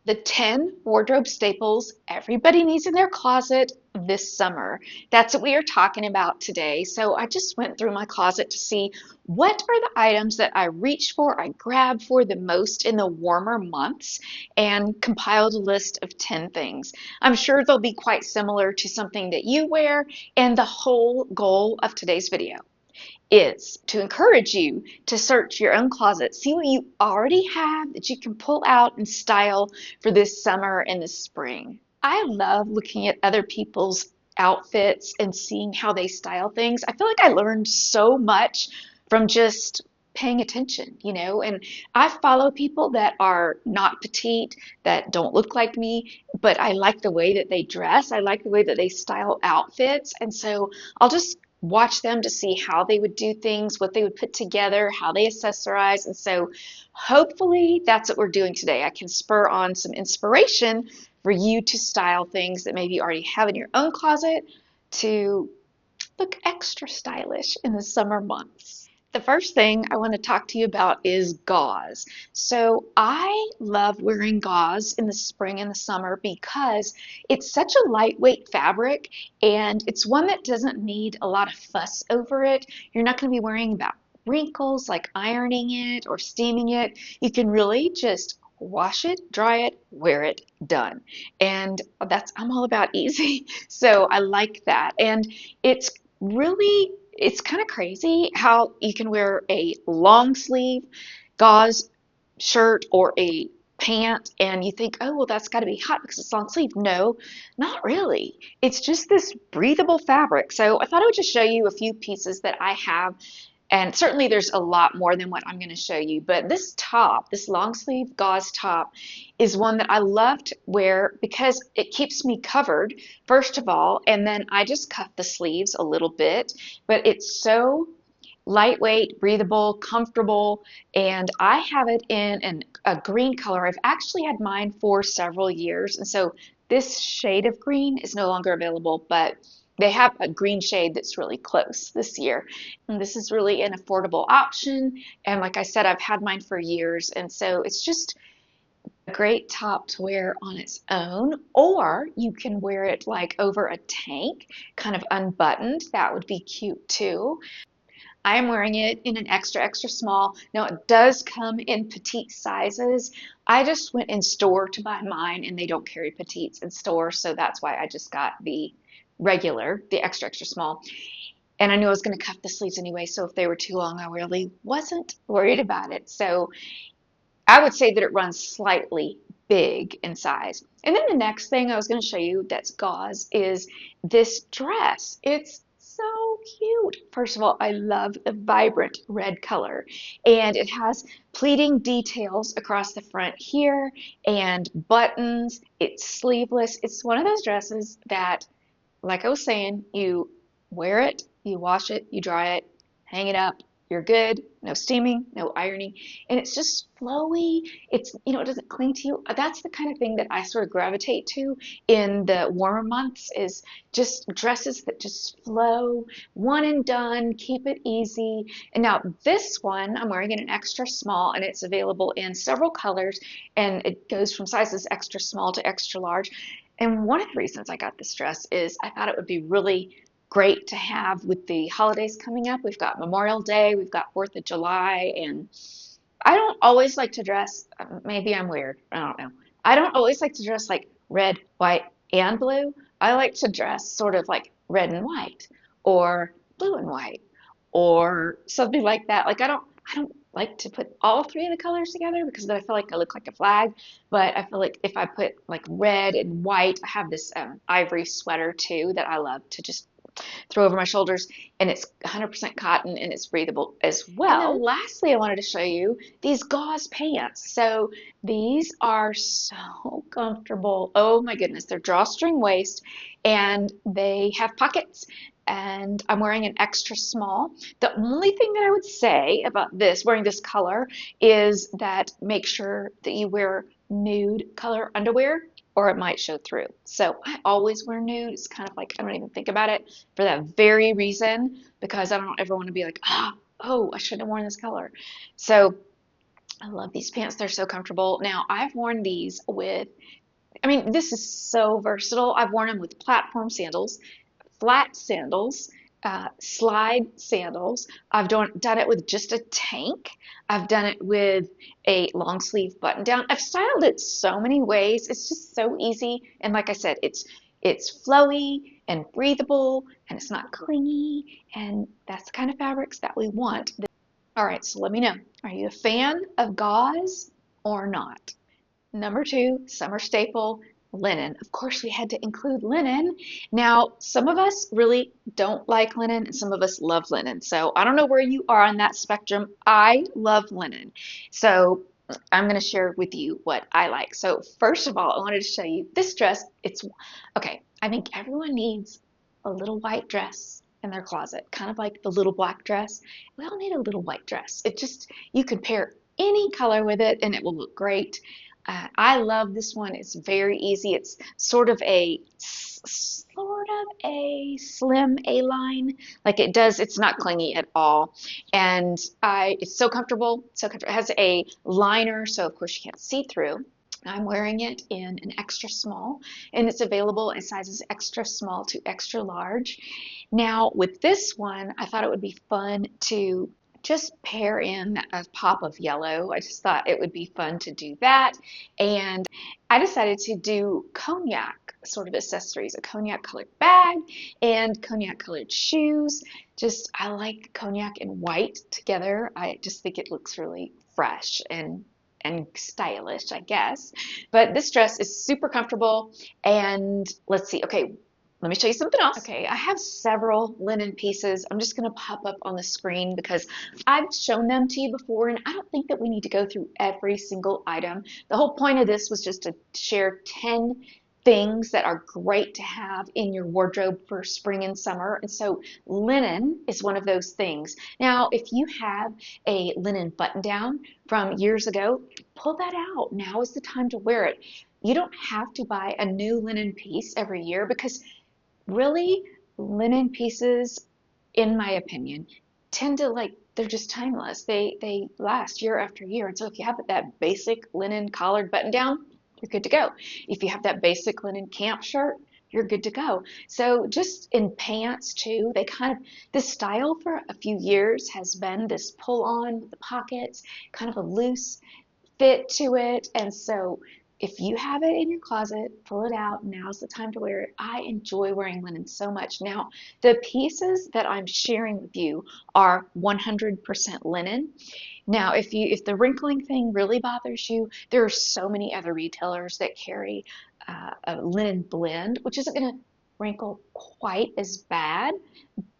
The 10 wardrobe staples everybody needs in their closet this summer. That's what we are talking about today. So I just went through my closet to see what are the items that I reach for, I grab for the most in the warmer months, and compiled a list of 10 things. I'm sure they'll be quite similar to something that you wear, and the whole goal of today's video is to encourage you to search your own closet, see what you already have that you can pull out and style for this summer and this spring. I love looking at other people's outfits and seeing how they style things. I feel like I learned so much from just paying attention, and I follow people that are not petite, that don't look like me, but I like the way that they dress. I like the way that they style outfits. And so I'll just watch them to see how they would do things, what they would put together, how they accessorize. And so hopefully that's what we're doing today. I can spur on some inspiration for you to style things that maybe you already have in your own closet to look extra stylish in the summer months. The first thing I want to talk to you about is gauze. So I love wearing gauze in the spring and the summer because it's such a lightweight fabric and it's one that doesn't need a lot of fuss over it. You're not going to be worrying about wrinkles like ironing it or steaming it. You can really just wash it, dry it, wear it, done. And I'm all about easy. So I like that. And it's really, it's kind of crazy how you can wear a long sleeve gauze shirt or a pant and you think, oh, well, that's got to be hot because it's long sleeve. No, not really. It's just this breathable fabric. So I thought I would just show you a few pieces that I have, and certainly there's a lot more than what I'm going to show you. But this top, this long sleeve gauze top, is one that I love to wear because it keeps me covered, first of all, and then I just cut the sleeves a little bit. But it's so lightweight, breathable, comfortable, and I have it in a green color. I've actually had mine for several years, and so this shade of green is no longer available, but they have a green shade that's really close this year. And this is really an affordable option. And like I said, I've had mine for years. And so it's just a great top to wear on its own, or you can wear it like over a tank, kind of unbuttoned. That would be cute too. I am wearing it in an extra, extra small. Now it does come in petite sizes. I just went in store to buy mine and they don't carry petites in store. So that's why I just got the regular, the extra, extra small. And I knew I was going to cuff the sleeves anyway. So if they were too long, I really wasn't worried about it. So I would say that it runs slightly big in size. And then the next thing I was going to show you that's gauze is this dress. It's so cute. First of all, I love the vibrant red color, and it has pleating details across the front here and buttons. It's sleeveless. It's one of those dresses that, like I was saying, you wear it, you wash it, you dry it, hang it up, you're good. No steaming, no ironing, and it's just flowy. It doesn't cling to you. That's the kind of thing that I sort of gravitate to in the warmer months, is just dresses that just flow, one and done, keep it easy. And now this one, I'm wearing in an extra small, and it's available in several colors, and it goes from sizes extra small to extra large. And one of the reasons I got this dress is I thought it would be really great to have with the holidays coming up. We've got Memorial Day, we've got 4th of July, and I don't always like to dress, maybe I'm weird, I don't know. I don't always like to dress like red, white, and blue. I like to dress sort of like red and white or blue and white or something like that. Like I don't like to put all three of the colors together because then I feel like I look like a flag. But I feel like if I put like red and white, I have this ivory sweater too that I love to just throw over my shoulders, and it's 100% cotton and it's breathable as well. And then lastly, I wanted to show you these gauze pants. So these are so comfortable. Oh my goodness, they're drawstring waist and they have pockets, and I'm wearing an extra small. The only thing that I would say about this, wearing this color, is that make sure that you wear nude color underwear or it might show through. So I always wear nude. It's kind of like I don't even think about it for that very reason, because I don't ever want to be like, oh, I shouldn't have worn this color. So I love these pants. They're so comfortable. Now, I've worn these with, I mean, this is so versatile. I've worn them with platform sandals, flat sandals, slide sandals. I've done it with just a tank. I've done it with a long sleeve button down. I've styled it so many ways. It's just so easy. And like I said, it's flowy and breathable and it's not clingy. And that's the kind of fabrics that we want. All right, so let me know. Are you a fan of gauze or not? Number two, summer staple, linen. Of course, we had to include linen. Now, some of us really don't like linen and some of us love linen. So I don't know where you are on that spectrum. I love linen. So I'm going to share with you what I like. So first of all, I wanted to show you this dress. It's okay. I think everyone needs a little white dress in their closet, kind of like the little black dress. We all need a little white dress. It just, you can pair any color with it and it will look great. I love this one. It's very easy. It's sort of a slim A-line. Like it does, it's not clingy at all. And it's so comfortable, so comfortable. It has a liner, so of course you can't see through. I'm wearing it in an extra small, and it's available in sizes extra small to extra large. Now, with this one, I thought it would be fun to just pair in a pop of yellow. I just thought it would be fun to do that. And I decided to do cognac sort of accessories, a cognac colored bag and cognac colored shoes. Just, I like cognac and white together. I just think it looks really fresh and stylish, I guess. But this dress is super comfortable. And let's see, okay, let me show you something else. Okay, I have several linen pieces. I'm just gonna pop up on the screen because I've shown them to you before and I don't think that we need to go through every single item. The whole point of this was just to share 10 things that are great to have in your wardrobe for spring and summer. And so linen is one of those things. Now, if you have a linen button down from years ago, pull that out. Now is the time to wear it. You don't have to buy a new linen piece every year because really, linen pieces, in my opinion, tend to they're just timeless. They last year after year. And so if you have that basic linen collared button down, you're good to go. If you have that basic linen camp shirt, you're good to go. So just in pants too, this style for a few years has been this pull on with the pockets, kind of a loose fit to it. And so if you have it in your closet, pull it out. Now's the time to wear it. I enjoy wearing linen so much. Now, the pieces that I'm sharing with you are 100% linen. Now, if the wrinkling thing really bothers you, there are so many other retailers that carry a linen blend, which isn't going to wrinkle quite as bad,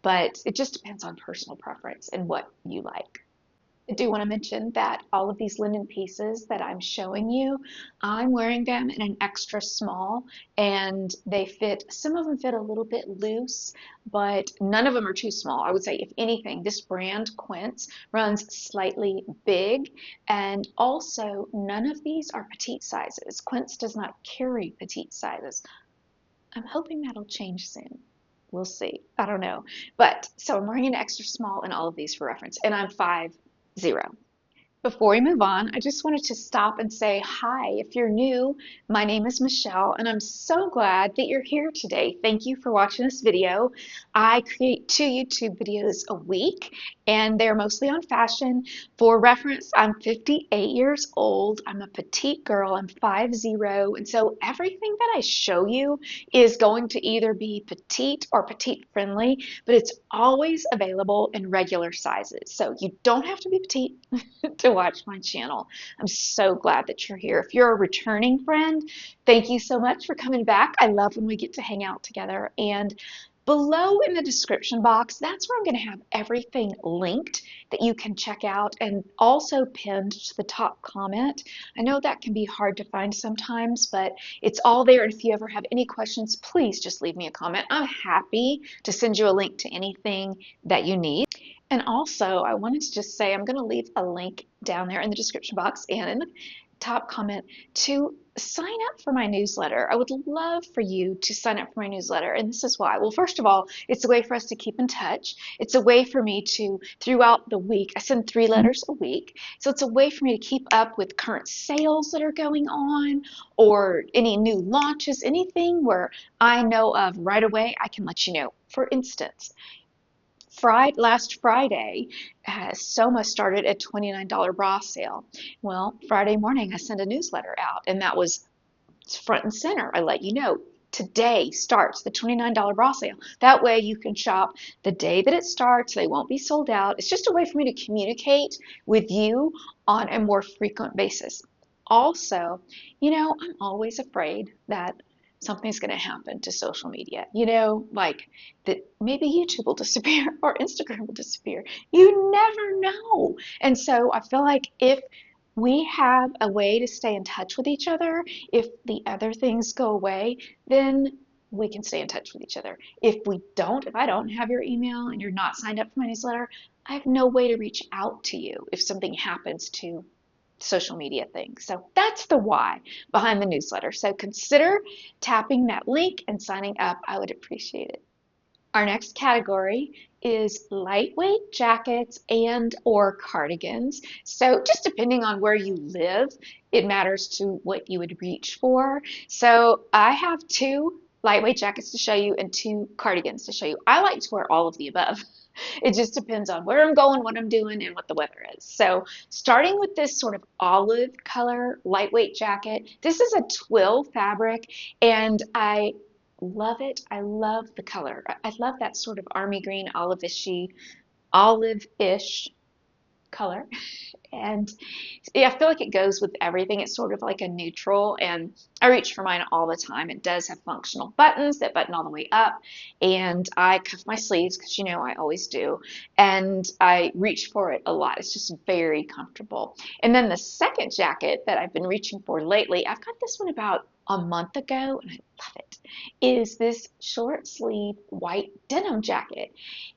but it just depends on personal preference and what you like. I do want to mention that all of these linen pieces that I'm showing you, I'm wearing them in an extra small and they fit, some of them fit a little bit loose, but none of them are too small. I would say if anything, this brand Quince runs slightly big and also none of these are petite sizes. Quince does not carry petite sizes. I'm hoping that'll change soon. We'll see. I don't know. But so I'm wearing an extra small in all of these for reference and I'm 5'0". Before we move on, I just wanted to stop and say hi. If you're new, my name is Michelle, and I'm so glad that you're here today. Thank you for watching this video. I create 2 YouTube videos a week, and they're mostly on fashion. For reference, I'm 58 years old. I'm a petite girl. I'm 5'0", and so everything that I show you is going to either be petite or petite friendly, but it's always available in regular sizes. So you don't have to be petite to watch my channel. I'm so glad that you're here. If you're a returning friend, thank you so much for coming back. I love when we get to hang out together. And below in the description box, that's where I'm going to have everything linked that you can check out and also pinned to the top comment. I know that can be hard to find sometimes, but it's all there. And if you ever have any questions, please just leave me a comment. I'm happy to send you a link to anything that you need. And also, I wanted to just say I'm going to leave a link down there in the description box and in the top comment to sign up for my newsletter. I would love for you to sign up for my newsletter, and this is why. Well, first of all, it's a way for us to keep in touch. It's a way for me to, throughout the week, I send 3 letters a week, so it's a way for me to keep up with current sales that are going on or any new launches, anything where I know of right away, I can let you know. For instance, last Friday, Soma started a $29 bra sale. Well, Friday morning I sent a newsletter out, and that was front and center. I let you know today starts the $29 bra sale. That way you can shop the day that it starts. They won't be sold out. It's just a way for me to communicate with you on a more frequent basis. Also, I'm always afraid that something's going to happen to social media, like that maybe YouTube will disappear or Instagram will disappear. You never know. And so I feel like if we have a way to stay in touch with each other, if the other things go away, then we can stay in touch with each other. If I don't have your email and you're not signed up for my newsletter, I have no way to reach out to you if something happens to social media things. So that's the why behind the newsletter. So consider tapping that link and signing up. I would appreciate it. Our next category is lightweight jackets and or cardigans. So just depending on where you live, it matters to what you would reach for. So I have 2 lightweight jackets to show you and 2 cardigans to show you. I like to wear all of the above. It just depends on where I'm going, what I'm doing, and what the weather is. So starting with this sort of olive color lightweight jacket, this is a twill fabric, and I love it. I love the color. I love that sort of army green olive-ish color. And yeah, I feel like it goes with everything. It's sort of like a neutral, and I reach for mine all the time. It does have functional buttons that button all the way up, and I cuff my sleeves because I always do, and I reach for it a lot. It's just very comfortable. And then the second jacket that I've been reaching for lately, I've got this one about a month ago, and I love it, is this short sleeve white denim jacket.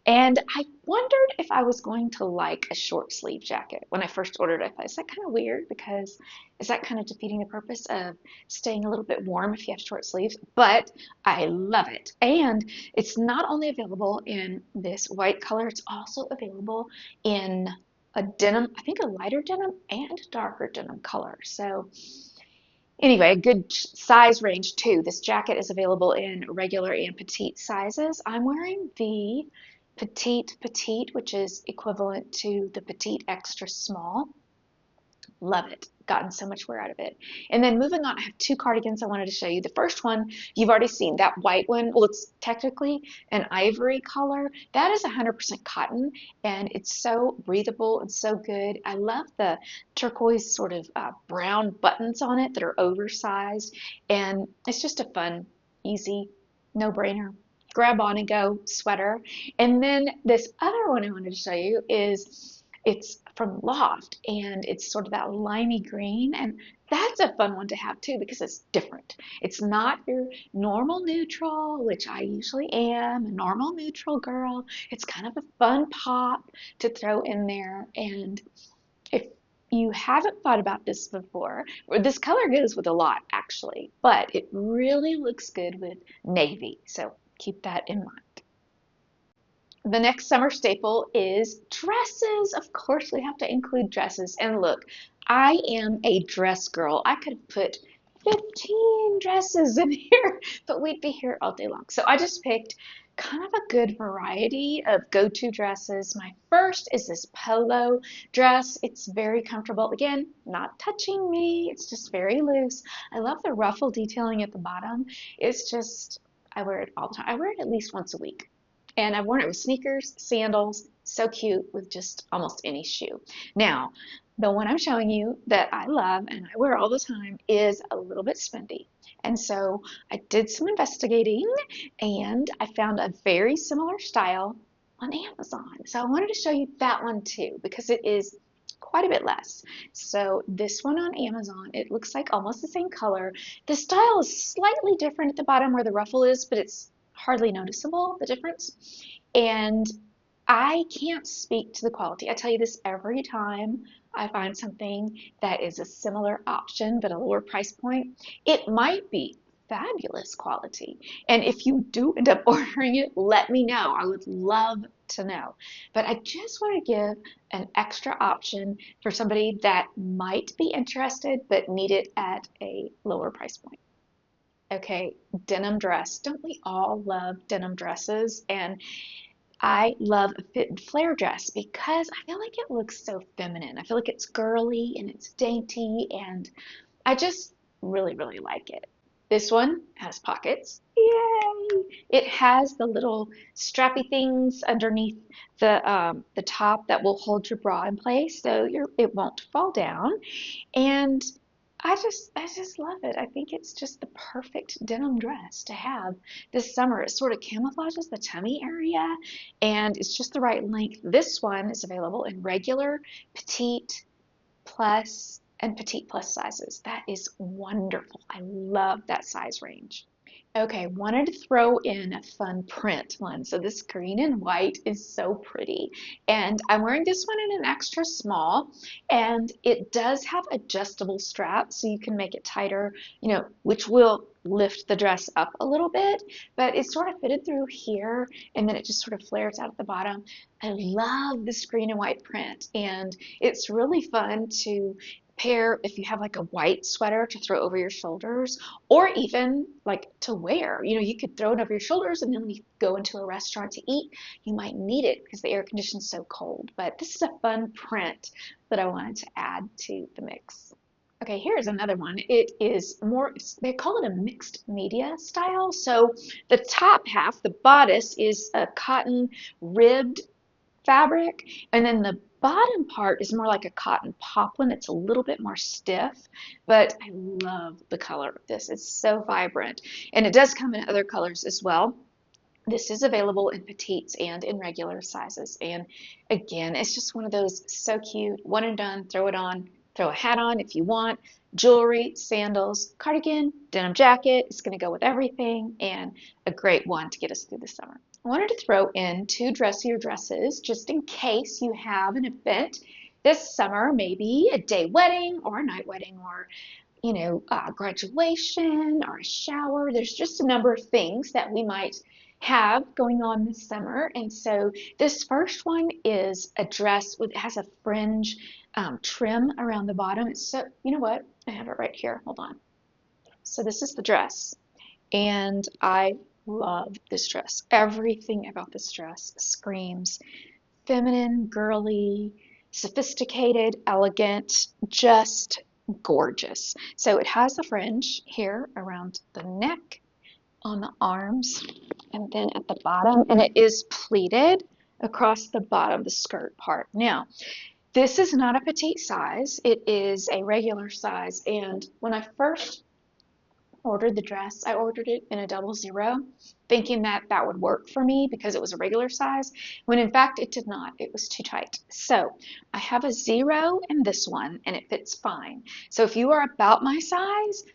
And I wondered if I was going to like a short sleeve jacket. When I first ordered it, I thought, is that kind of weird? Because is that kind of defeating the purpose of staying a little bit warm if you have short sleeves? But I love it. And it's not only available in this white color, it's also available in a denim, I think a lighter denim and darker denim color. So anyway, a good size range too. This jacket is available in regular and petite sizes. I'm wearing the petite, which is equivalent to the petite extra small. Love it. Gotten so much wear out of it. And then moving on, I have 2 cardigans I wanted to show you. The first one you've already seen, that white one. Well, it's technically an ivory color. That is 100% cotton, and it's so breathable and so good. I love the turquoise sort of brown buttons on it that are oversized, and it's just a fun, easy, no-brainer grab on and go sweater. And then this other one I wanted to show you it's from Loft, and it's sort of that limey green, and that's a fun one to have too because it's different. It's not your normal neutral, which I usually am, a normal neutral girl. It's kind of a fun pop to throw in there. And if you haven't thought about this before, this color goes with a lot actually, but it really looks good with navy. So keep that in mind. The next summer staple is dresses. Of course, we have to include dresses. And look, I am a dress girl. I could have put 15 dresses in here, but we'd be here all day long. So I just picked kind of a good variety of go-to dresses. My first is this polo dress. It's very comfortable. Again, not touching me. It's just very loose. I love the ruffle detailing at the bottom. It's just, I wear it all the time. I wear it at least once a week. And I've worn it with sneakers, sandals, so cute with just almost any shoe. Now, the one I'm showing you that I love and I wear all the time is a little bit spendy. And so I did some investigating and I found a very similar style on Amazon. So I wanted to show you that one too because it is quite a bit less. So this one on Amazon, it looks like almost the same color. The style is slightly different at the bottom where the ruffle is, but it's hardly noticeable, the difference. And I can't speak to the quality. I tell you this every time I find something that is a similar option but a lower price point. It might be fabulous quality. And if you do end up ordering it, let me know. I would love to know. But I just want to give an extra option for somebody that might be interested but need it at a lower price point. Okay, denim dress. Don't we all love denim dresses? And I love a fit and flare dress because I feel like it looks so feminine. I feel like it's girly and it's dainty, and I just really, really like it. This one has pockets. Yay! It has the little strappy things underneath the top that will hold your bra in place so it won't fall down. And I just love it. I think it's just the perfect denim dress to have this summer. It sort of camouflages the tummy area and it's just the right length. This one is available in regular, petite, plus, and petite plus sizes. That is wonderful. I love that size range. Okay, wanted to throw in a fun print one. So this green and white is so pretty. And I'm wearing this one in an extra small, and it does have adjustable straps so you can make it tighter, which will lift the dress up a little bit, but it's sort of fitted through here and then it just sort of flares out at the bottom. I love this green and white print, and it's really fun to pair if you have like a white sweater to throw over your shoulders, or even like to wear. You could throw it over your shoulders, and then when you go into a restaurant to eat, you might need it because the air conditioning's so cold. But this is a fun print that I wanted to add to the mix. Okay, here's another one. It is more, they call it a mixed media style. So the top half, the bodice, is a cotton ribbed fabric, and then the bottom part is more like a cotton poplin. It's a little bit more stiff, but I love the color of this. It's so vibrant, and it does come in other colors as well. This is available in petites and in regular sizes, and again, it's just one of those so cute, one and done. Throw it on, throw a hat on if you want, jewelry, sandals, cardigan, denim jacket. It's going to go with everything, and a great one to get us through the summer. I wanted to throw in two dressier dresses just in case you have an event this summer, maybe a day wedding or a night wedding, or graduation or a shower. There's just a number of things that we might have going on this summer. And so this first one is a dress with, it has a fringe trim around the bottom. It's so, you know what? I have it right here. Hold on. So this is the dress, and I love this dress. Everything about this dress screams feminine, girly, sophisticated, elegant, just gorgeous. So it has the fringe here around the neck, on the arms, and then at the bottom, and it is pleated across the bottom, the skirt part. Now, this is not a petite size. It is a regular size, and when I first ordered the dress, I ordered it in a 00, thinking that that would work for me because it was a regular size, when in fact it did not. It was too tight. So I have a 0 in this one, and it fits fine. So if you are about my size,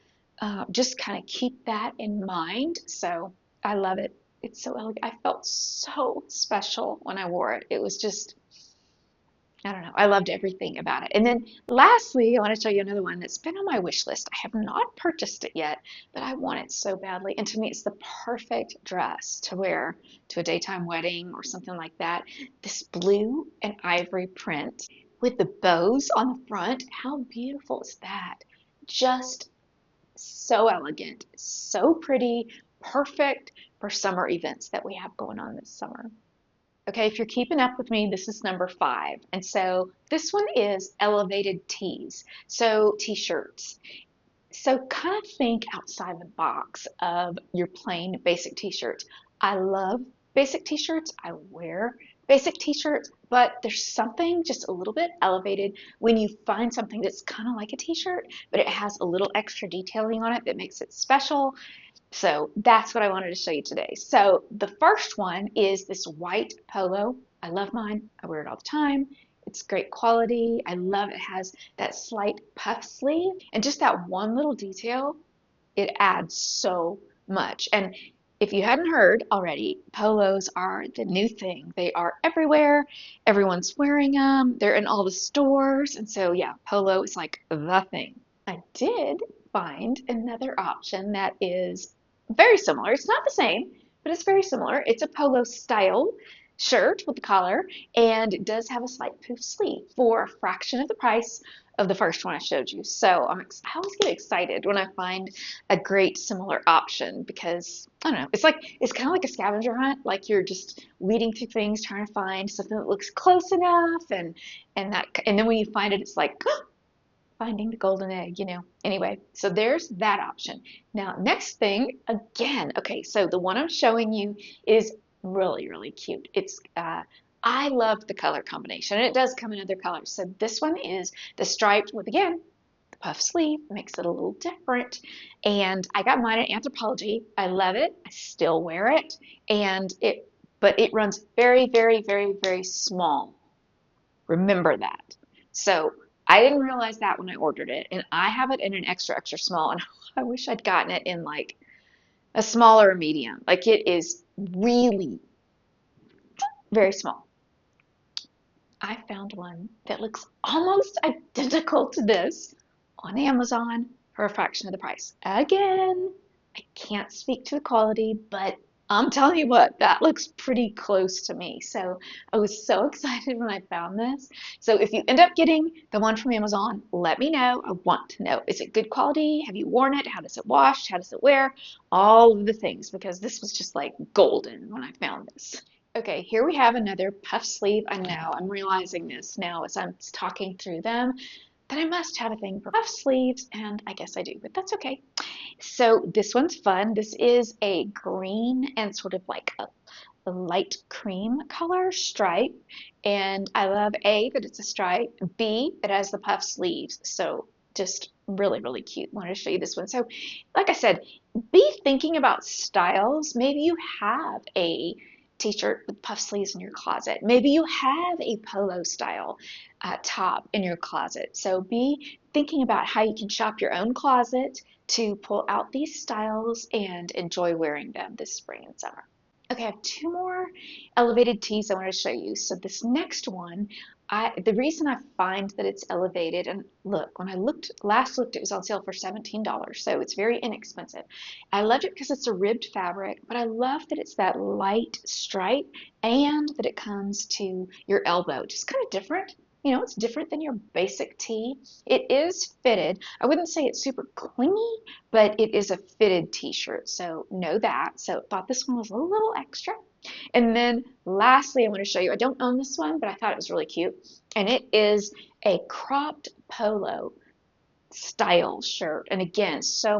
just kind of keep that in mind. So I love it. It's so elegant. I felt so special when I wore it. It was just, I don't know. I loved everything about it. And then lastly, I want to show you another one that's been on my wish list. I have not purchased it yet, but I want it so badly. And to me, it's the perfect dress to wear to a daytime wedding or something like that. This blue and ivory print with the bows on the front. How beautiful is that? Just so elegant, so pretty, perfect for summer events that we have going on this summer. Okay, if you're keeping up with me, this is number 5. And so this one is elevated tees. So t-shirts. So kind of think outside the box of your plain basic t-shirts. I love basic t-shirts. I wear basic t-shirts, but there's something just a little bit elevated when you find something that's kind of like a t-shirt, but it has a little extra detailing on it that makes it special. So that's what I wanted to show you today. So the first one is this white polo. I love mine. I wear it all the time. It's great quality. I love it has that slight puff sleeve, and just that one little detail, it adds so much. And if you hadn't heard already, polos are the new thing. They are everywhere. Everyone's wearing them. They're in all the stores. And so, yeah, polo is like the thing. I did find another option that is very similar. It's not the same, but it's very similar. It's a polo style shirt with the collar, and it does have a slight poof sleeve for a fraction of the price of the first one I showed you. So I always get excited when I find a great similar option because I don't know, it's kind of like a scavenger hunt. Like you're just weeding through things, trying to find something that looks close enough, and then when you find it, it's like finding the golden egg, you know. Anyway, so there's that option. Now, next thing, again, okay, so the one I'm showing you is really, really cute. I love the color combination, and it does come in other colors. So this one is the striped with, again, the puff sleeve, makes it a little different. And I got mine at Anthropologie. I love it. I still wear it. But it runs very, very, very, very small. Remember that. So I didn't realize that when I ordered it, and I have it in an extra, extra small, and I wish I'd gotten it in like a small or a medium. Like it is really very small. I found one that looks almost identical to this on Amazon for a fraction of the price. Again, I can't speak to the quality, but I'm telling you what, that looks pretty close to me. So I was so excited when I found this. So if you end up getting the one from Amazon, let me know. I want to know, is it good quality? Have you worn it? How does it wash? How does it wear? All of the things, because this was just like golden when I found this. Okay, here we have another puff sleeve. I know, I'm realizing this now as I'm talking through them, that I must have a thing for puff sleeves, and I guess I do, but that's okay. So this one's fun. This is a green and sort of like a light cream color stripe, and I love A, that it's a stripe, B, it has the puff sleeves, so just really, really cute. Wanted to show you this one. So like I said, be thinking about styles. Maybe you have a t-shirt with puff sleeves in your closet. Maybe you have a polo style top in your closet. So be thinking about how you can shop your own closet to pull out these styles and enjoy wearing them this spring and summer. Okay, I have two more elevated tees I want to show you. So this next one, the reason I find that it's elevated, and look, when I last looked, it was on sale for $17, so it's very inexpensive. I loved it because it's a ribbed fabric, but I love that it's that light stripe and that it comes to your elbow, just kind of different. You know, it's different than your basic tee. It is fitted. I wouldn't say it's super clingy, but it is a fitted t-shirt, so know that. So I thought this one was a little extra. And then lastly, I want to show you, I don't own this one, but I thought it was really cute. And it is a cropped polo style shirt. And again, so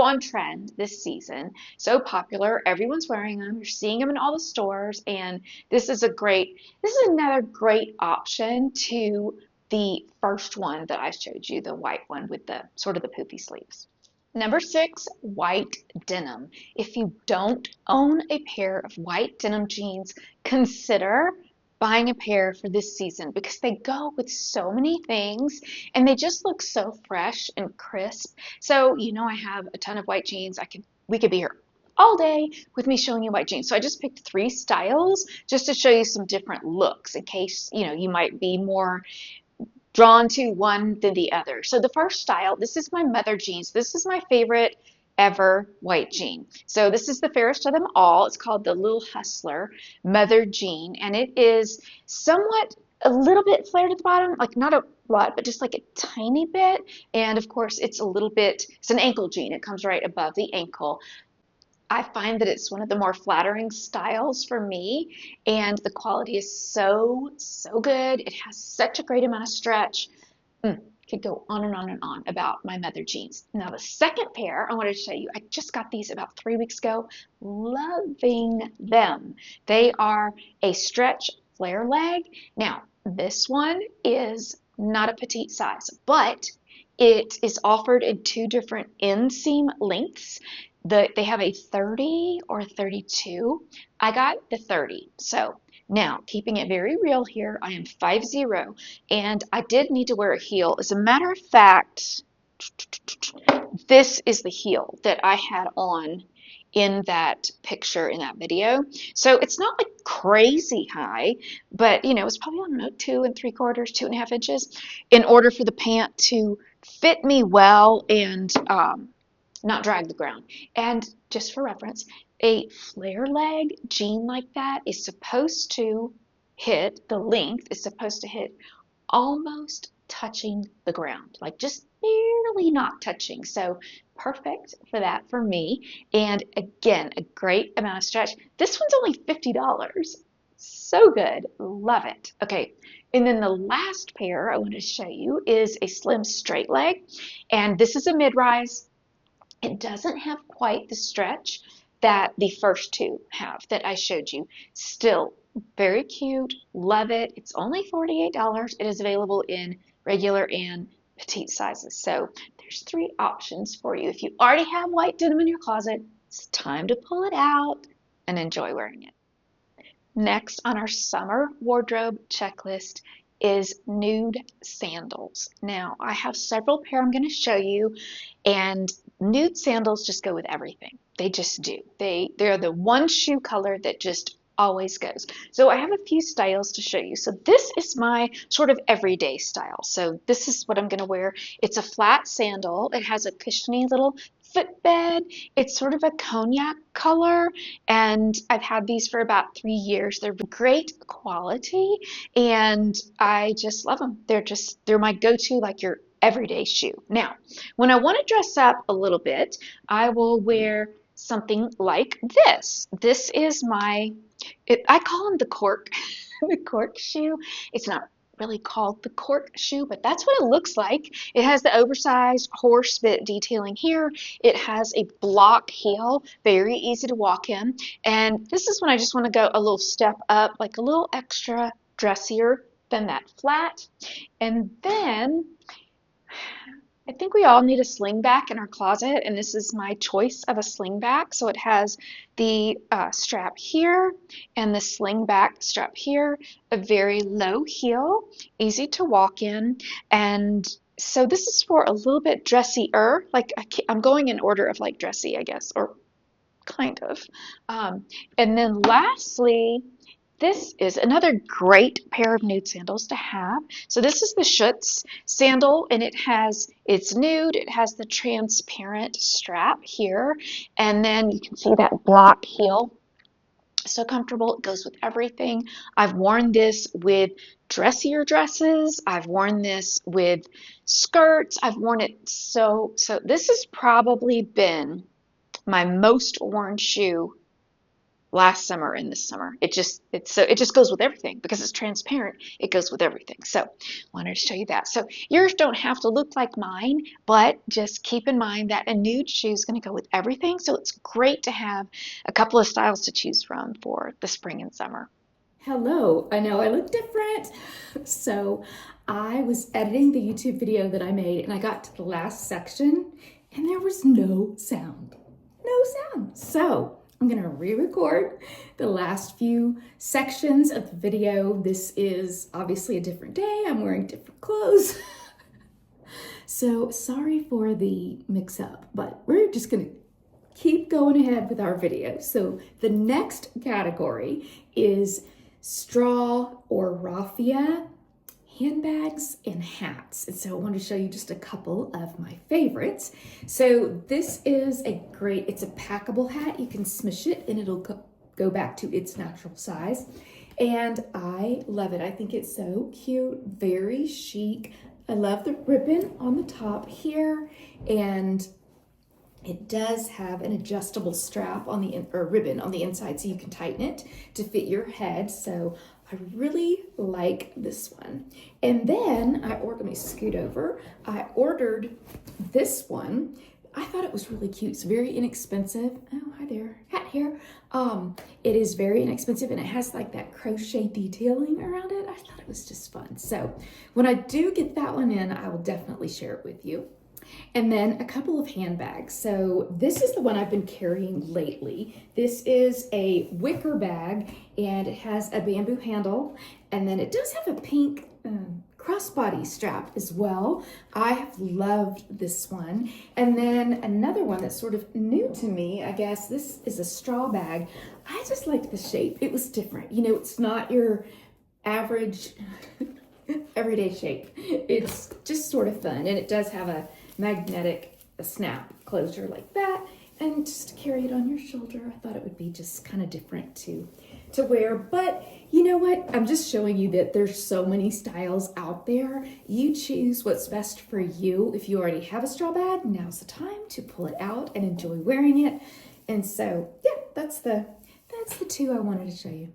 on trend this season, so popular. Everyone's wearing them. You're seeing them in all the stores. And this is another great option to the first one that I showed you, the white one with the sort of the poofy sleeves. Number 6, white denim. If you don't own a pair of white denim jeans, consider buying a pair for this season because they go with so many things and they just look so fresh and crisp. So, you know, I have a ton of white jeans. We could be here all day with me showing you white jeans. So I just picked 3 styles just to show you some different looks in case, you know, you might be more drawn to one than the other. So the first style, this is my mother jeans. This is my favorite ever white jean. So this is the fairest of them all. It's called the Little Hustler Mother Jean, and it is somewhat a little bit flared at the bottom, like not a lot, but just like a tiny bit. And of course, it's an ankle jean. It comes right above the ankle. I find that it's one of the more flattering styles for me, and the quality is so, so good. It has such a great amount of stretch. Could go on and on and on about my mother jeans. Now the second pair I wanted to show you, I just got these about 3 weeks ago. Loving them. They are a stretch flare leg. Now this one is not a petite size, but it is offered in 2 different inseam lengths. They have a 30 or 32. I got the 30. So now, keeping it very real here, I am 5'0", and I did need to wear a heel. As a matter of fact, this is the heel that I had on in that picture, in that video. So it's not like crazy high, but you know, it's probably, I don't know, 2 3/4, 2.5 inches in order for the pant to fit me well and not drag the ground. And just for reference, a flare leg jean like that is supposed to hit, the length is supposed to hit almost touching the ground, like just barely not touching. So perfect for that for me. And again, a great amount of stretch. This one's only $50. So good. Love it. Okay. And then the last pair I want to show you is a slim straight leg. And this is a mid-rise. It doesn't have quite the stretch that the first two have that I showed you. Still very cute. Love it. It's only $48. It is available in regular and petite sizes. So there's 3 options for you. If you already have white denim in your closet, it's time to pull it out and enjoy wearing it. Next on our summer wardrobe checklist is nude sandals. Now, I have several pair I'm going to show you, and nude sandals just go with everything. They just do. They're the one shoe color that just always goes. So I have a few styles to show you. So this is my sort of everyday style. So this is what I'm going to wear. It's a flat sandal. It has a cushiony little footbed. It's sort of a cognac color, and I've had these for about 3 years. They're great quality, and I just love them. They're my go-to, like your everyday shoe. Now, when I want to dress up a little bit, I will wear something like this. This is I call them the cork, the cork shoe. It's not really called the cork shoe, but that's what it looks like. It has the oversized horse bit detailing here. It has a block heel, very easy to walk in. And this is when I just want to go a little step up, like a little extra dressier than that flat. And then I think we all need a sling back in our closet, and this is my choice of a sling back. So it has the strap here and the sling back strap here, a very low heel, easy to walk in. And so this is for a little bit dressier, like I'm going in order of like dressy, I guess, or kind of. And then lastly, this is another great pair of nude sandals to have. So this is the Schutz sandal, and it's nude. It has the transparent strap here, and then you can see that block heel. So comfortable. It goes with everything. I've worn this with dressier dresses. I've worn this with skirts. I've worn it so this has probably been my most worn shoe last summer and this summer. It just goes with everything because it's transparent. It goes with everything. So wanted to show you that. So yours don't have to look like mine, but just keep in mind that a nude shoe is going to go with everything. So it's great to have a couple of styles to choose from for the spring and summer. Hello, I know I look different. So I was editing the YouTube video that I made, and I got to the last section and there was no sound. No sound. So I'm gonna re-record the last few sections of the video. This is obviously a different day. I'm wearing different clothes. So sorry for the mix-up, but we're just gonna keep going ahead with our video. So the next category is straw or raffia handbags and hats. And so I wanted to show you just a couple of my favorites. So this is it's a packable hat. You can smush it and it'll go back to its natural size. And I love it. I think it's so cute, very chic. I love the ribbon on the top here, and it does have an adjustable strap on ribbon on the inside, so you can tighten it to fit your head. So I really like this one. And then let me scoot over. I ordered this one. I thought it was really cute. It's very inexpensive. Oh, hi there, hat here. It is very inexpensive, and it has like that crochet detailing around it. I thought it was just fun. So when I do get that one in, I will definitely share it with you. And then a couple of handbags. So this is the one I've been carrying lately. This is a wicker bag, and it has a bamboo handle, and then it does have a pink crossbody strap as well. I have loved this one. And then another one that's sort of new to me, I guess, this is a straw bag. I just liked the shape. It was different. You know, it's not your average everyday shape. It's just sort of fun, and it does have a magnetic snap closure like that, and just to carry it on your shoulder. I thought it would be just kind of different to wear. But you know what, I'm just showing you that there's so many styles out there. You choose what's best for you. If you already have a straw bag, now's the time to pull it out and enjoy wearing it. And so yeah, that's the two I wanted to show you.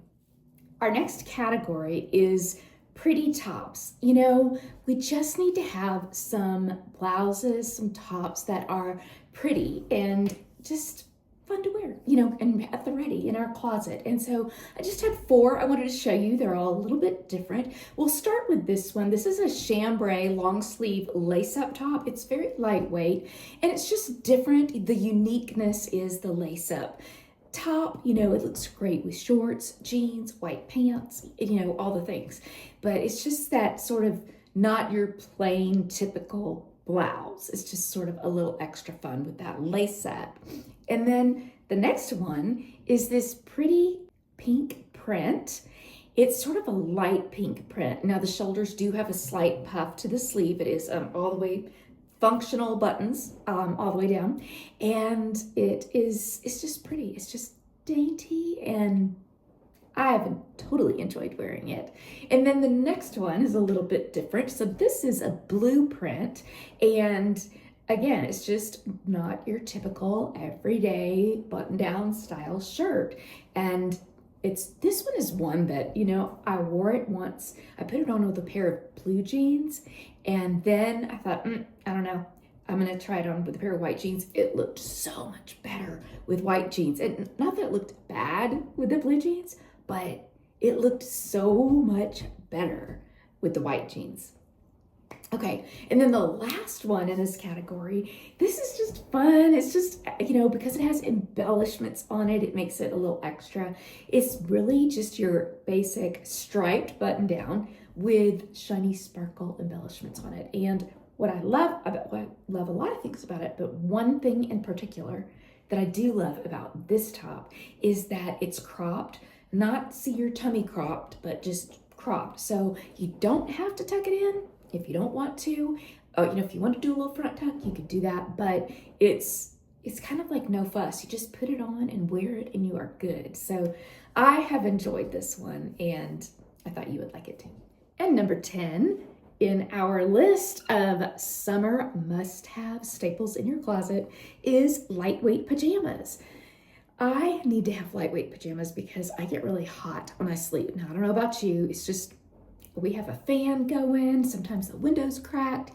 Our next category is pretty tops. You know, we just need to have some blouses, some tops that are pretty and just fun to wear, you know, and at the ready in our closet. And so I just had 4 I wanted to show you. They're all a little bit different. We'll start with this one. This is a chambray long sleeve lace up top. It's very lightweight and it's just different. The uniqueness is the lace up top. You know, it looks great with shorts, jeans, white pants, you know, all the things. But it's just that sort of not your plain typical blouse. It's just sort of a little extra fun with that lace up. And then the next one is this pretty pink print. It's sort of a light pink print. Now the shoulders do have a slight puff to the sleeve. It is all the way functional buttons all the way down, and it's just pretty. It's just dainty, and I have totally enjoyed wearing it. And then the next one is a little bit different. So this is a blue print, and again, it's just not your typical everyday button-down style shirt. And this one is one that, you know, I wore it once. I put it on with a pair of blue jeans, and then I thought, I don't know, I'm gonna try it on with a pair of white jeans. It looked so much better with white jeans. And not that it looked bad with the blue jeans, but it looked so much better with the white jeans. Okay, and then the last one in this category, this is just fun. It's just, you know, because it has embellishments on it, it makes it a little extra. It's really just your basic striped button down with shiny sparkle embellishments on it. And what I love a lot of things about it, but one thing in particular that I do love about this top is that it's cropped, not see your tummy cropped, but just cropped. So you don't have to tuck it in if you don't want to. You know, if you want to do a little front tuck, you could do that, but it's kind of like no fuss. You just put it on and wear it and you are good. So I have enjoyed this one and I thought you would like it too. And number 10 in our list of summer must-have staples in your closet is lightweight pajamas. I need to have lightweight pajamas because I get really hot when I sleep. Now, I don't know about you, it's just we have a fan going, sometimes the window's cracked,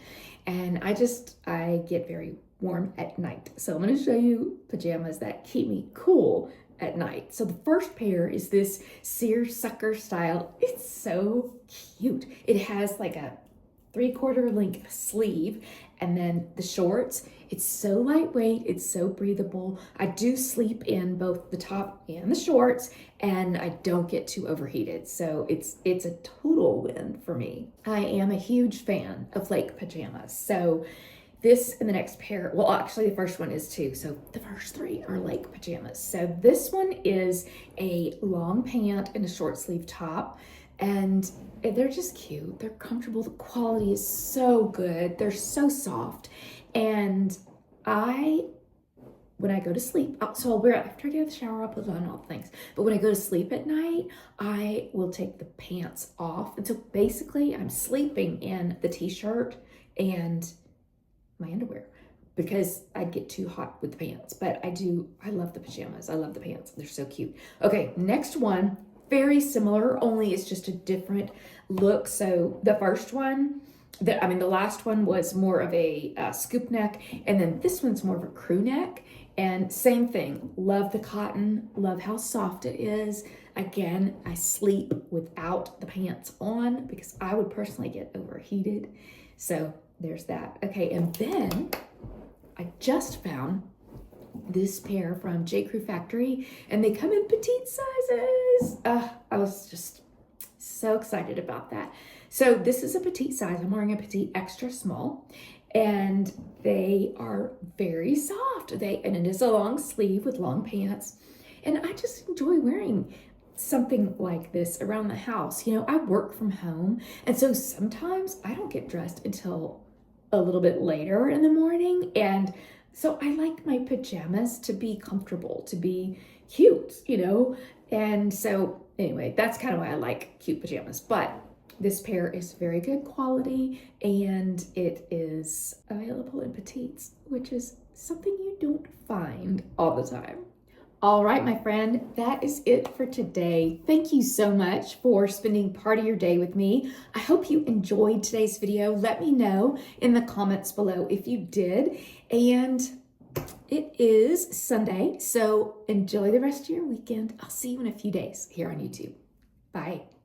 and I get very warm at night. So I'm going to show you pajamas that keep me cool at night. So the first pair is this seersucker style. It's so cute. It has like a 3/4 length sleeve, and then the shorts. It's so lightweight, it's so breathable. I do sleep in both the top and the shorts, and I don't get too overheated. So it's a total win for me. I am a huge fan of lake pajamas. So this and the next pair, well, actually the first one is too. So the first 3 are lake pajamas. So this one is a long pant and a short sleeve top, and they're just cute. They're comfortable. The quality is so good. They're so soft. And when I go to sleep, so I'll wear it after I get out of the shower, I'll put on all the things. But when I go to sleep at night, I will take the pants off. And so basically I'm sleeping in the t-shirt and my underwear because I'd get too hot with the pants. But I love the pajamas. I love the pants. They're so cute. Okay, next one, very similar, only it's just a different look. So the first one, the last one was more of a scoop neck, and then this one's more of a crew neck, and same thing. Love the cotton, love how soft it is. Again, I sleep without the pants on because I would personally get overheated. So there's that. Okay, and then I just found this pair from J. Crew Factory, and they come in petite sizes. I was just so excited about that. So this is a petite size. I'm wearing a petite extra small, and they are very soft. And it is a long sleeve with long pants. And I just enjoy wearing something like this around the house. You know, I work from home, and so sometimes I don't get dressed until a little bit later in the morning. And so I like my pajamas to be comfortable, to be cute, you know? And so anyway, that's kind of why I like cute pajamas. But this pair is very good quality, and it is available in petites, which is something you don't find all the time. All right, my friend, that is it for today. Thank you so much for spending part of your day with me. I hope you enjoyed today's video. Let me know in the comments below if you did. And it is Sunday, so enjoy the rest of your weekend. I'll see you in a few days here on YouTube. Bye.